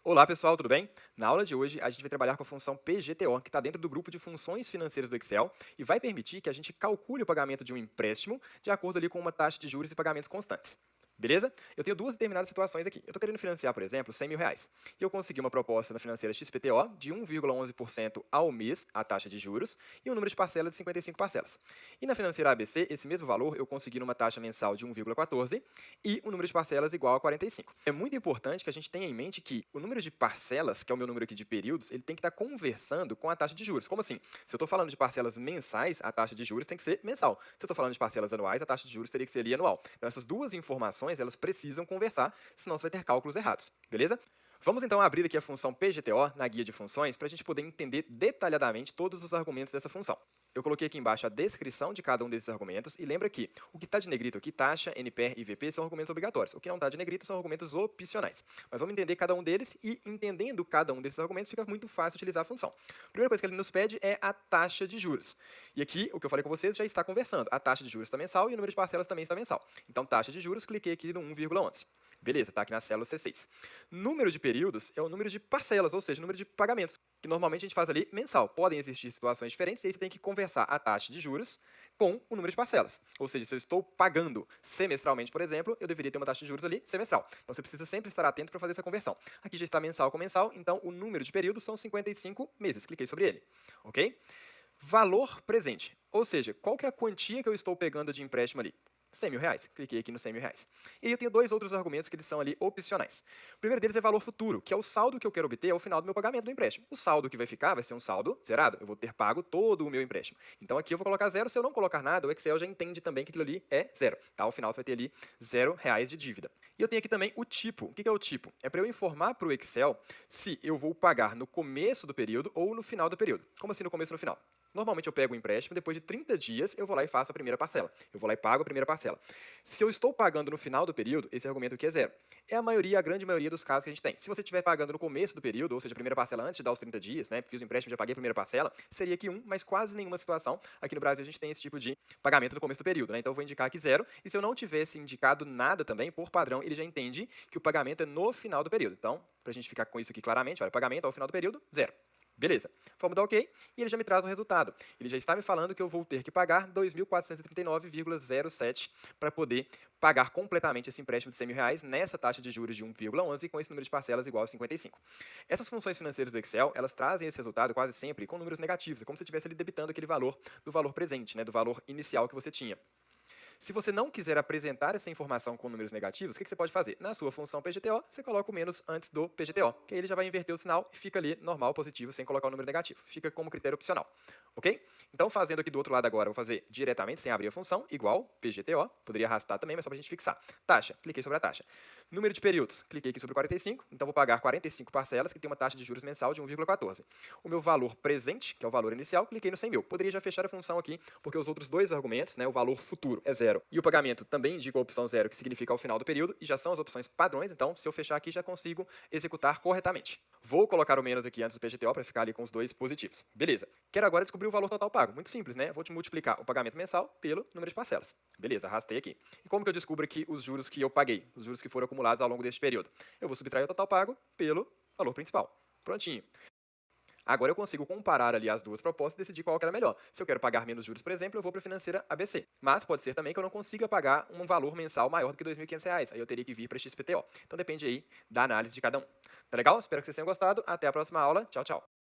Olá pessoal, tudo bem? Na aula de hoje a gente vai trabalhar com a função PGTO, que está dentro do grupo de funções financeiras do Excel e vai permitir que a gente calcule o pagamento de um empréstimo de acordo ali com uma taxa de juros e pagamentos constantes. Beleza? Eu tenho duas determinadas situações aqui. Eu estou querendo financiar, por exemplo, R$ 100.000. E eu consegui uma proposta na financeira XPTO de 1,11% ao mês, a taxa de juros, e um número de parcelas de 55 parcelas. E na financeira ABC, esse mesmo valor eu consegui numa taxa mensal de 1,14 e um número de parcelas igual a 45. É muito importante que a gente tenha em mente que o número de parcelas, que é o meu número aqui de períodos, ele tem que estar conversando com a taxa de juros. Como assim? Se eu estou falando de parcelas mensais, a taxa de juros tem que ser mensal. Se eu estou falando de parcelas anuais, a taxa de juros teria que ser ali anual. Então essas duas informações, elas precisam conversar, senão você vai ter cálculos errados, beleza? Vamos então abrir aqui a função PGTO na guia de funções para a gente poder entender detalhadamente todos os argumentos dessa função. Eu coloquei aqui embaixo a descrição de cada um desses argumentos e lembra que o que está de negrito aqui, taxa, NPR e VP, são argumentos obrigatórios. O que não está de negrito são argumentos opcionais. Mas vamos entender cada um deles e, entendendo cada um desses argumentos, fica muito fácil utilizar a função. A primeira coisa que ele nos pede é a taxa de juros. E aqui, o que eu falei com vocês já está conversando. A taxa de juros está mensal e o número de parcelas também está mensal. Então, taxa de juros, cliquei aqui no 1,11. Beleza, está aqui na célula C6. Número de períodos é o número de parcelas, ou seja, o número de pagamentos, que normalmente a gente faz ali mensal. Podem existir situações diferentes e aí você tem que conversar a taxa de juros com o número de parcelas. Ou seja, se eu estou pagando semestralmente, por exemplo, eu deveria ter uma taxa de juros ali semestral. Então você precisa sempre estar atento para fazer essa conversão. Aqui já está mensal com mensal, então o número de períodos são 55 meses. Cliquei sobre ele. Ok? Valor presente. Ou seja, qual que é a quantia que eu estou pegando de empréstimo ali? R$ 100.000. Cliquei aqui no R$ 100.000. E aí eu tenho dois outros argumentos que eles são ali opcionais. O primeiro deles é valor futuro, que é o saldo que eu quero obter ao final do meu pagamento do empréstimo. O saldo que vai ficar vai ser um saldo zerado. Eu vou ter pago todo o meu empréstimo. Então aqui eu vou colocar zero. Se eu não colocar nada, o Excel já entende também que aquilo ali é zero. Tá? Ao final você vai ter ali R$ 0 de dívida. E eu tenho aqui também o tipo. O que é o tipo? É para eu informar para o Excel se eu vou pagar no começo do período ou no final do período. Como assim no começo e no final? Normalmente eu pego o empréstimo, depois de 30 dias eu vou lá e faço a primeira parcela. Eu vou lá e pago a primeira parcela. Se eu estou pagando no final do período, esse argumento aqui é zero. É a grande maioria dos casos que a gente tem. Se você estiver pagando no começo do período, ou seja, a primeira parcela antes de dar os 30 dias, né, fiz o empréstimo, já paguei a primeira parcela, seria aqui 1, mas quase nenhuma situação. Aqui no Brasil a gente tem esse tipo de pagamento no começo do período, né? Então eu vou indicar aqui zero. E se eu não tivesse indicado nada também, por padrão, ele já entende que o pagamento é no final do período. Então, para a gente ficar com isso aqui claramente, olha, pagamento ao final do período, zero. Beleza. Vamos dar OK e ele já me traz o resultado. Ele já está me falando que eu vou ter que pagar R$ 2.439,07 para poder pagar completamente esse empréstimo de R$ 100.000 nessa taxa de juros de 1,11 com esse número de parcelas igual a 55. Essas funções financeiras do Excel, elas trazem esse resultado quase sempre com números negativos. É como se você estivesse ali debitando aquele valor do valor presente, né, do valor inicial que você tinha. Se você não quiser apresentar essa informação com números negativos, o que você pode fazer? Na sua função PGTO, você coloca o menos antes do PGTO, que aí ele já vai inverter o sinal e fica ali normal, positivo, sem colocar o número negativo. Fica como critério opcional. Ok? Então, fazendo aqui do outro lado agora, eu vou fazer diretamente, sem abrir a função, igual PGTO. Poderia arrastar também, mas só para a gente fixar. Taxa, cliquei sobre a taxa. Número de períodos, cliquei aqui sobre 45, então vou pagar 45 parcelas, que tem uma taxa de juros mensal de 1,14. O meu valor presente, que é o valor inicial, cliquei no 100.000. Poderia já fechar a função aqui, porque os outros dois argumentos, né, o valor futuro é zero e o pagamento também indica a opção zero, que significa ao final do período, e já são as opções padrões, então se eu fechar aqui já consigo executar corretamente. Vou colocar o menos aqui antes do PGTO para ficar ali com os dois positivos. Beleza. Quero agora descobrir o valor total pago. Muito simples, né? Vou te multiplicar o pagamento mensal pelo número de parcelas. Beleza, arrastei aqui. E como que eu descubro aqui os juros que eu paguei, os juros que foram acumulados ao longo deste período? Eu vou subtrair o total pago pelo valor principal. Prontinho. Agora eu consigo comparar ali as duas propostas e decidir qual que era melhor. Se eu quero pagar menos juros, por exemplo, eu vou para a financeira ABC. Mas pode ser também que eu não consiga pagar um valor mensal maior do que R$ 2.500. Aí eu teria que vir para XPTO. Então depende aí da análise de cada um. Tá legal? Espero que vocês tenham gostado. Até a próxima aula. Tchau, tchau.